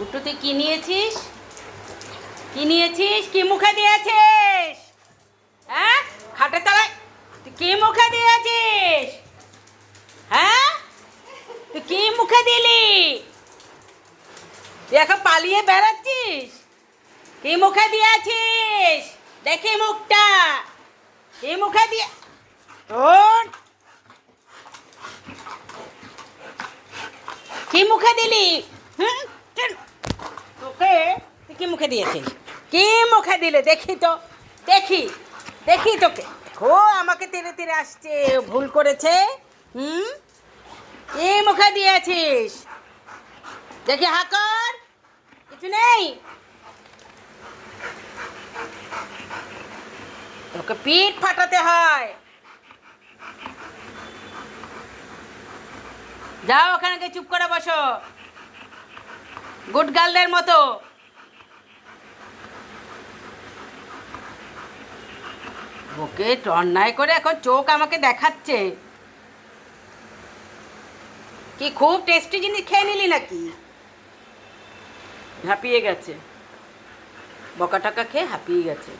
গুট্টু তুই কি নিয়েছিস? কি নিয়েছিস? কি মুখে দিয়েছিস? হ্যাঁ, খাটের তলায় তুই কি মুখে দিয়েছিস? হ্যাঁ, তুই কি মুখে দিলি? তুই এখন পালিয়ে বেড়াচ্ছিস? কি মুখে দিয়েছিস? দেখি মুখটা। কি মুখে দিয়ে তোর কি মুখে দিলি? হুম, তোকে তুই কি মুখে দিয়েছিস? কি মুখে দিলে দেখি তো, দেখি দেখি তোকে। ও আমাকে তেড়ে তেড়ে আসছে, ভুল করেছে। হুম, কি মুখে দিয়েছিস? দেখি হাকর, কিছু নেই। তোকে পিঠ ফাটাতে হয়। যাও ওখানে গিয়ে চুপ করে বসো, গুড গার্লদের মতো। ওকে অন্যায় করে এখন চোখ আমাকে দেখাচ্ছে। কি খুব টেস্টি জিনিস খেয়ে নিলি নাকি? হাঁপিয়ে গেছে, বকা টাকা খেয়ে হাঁপিয়ে গেছে।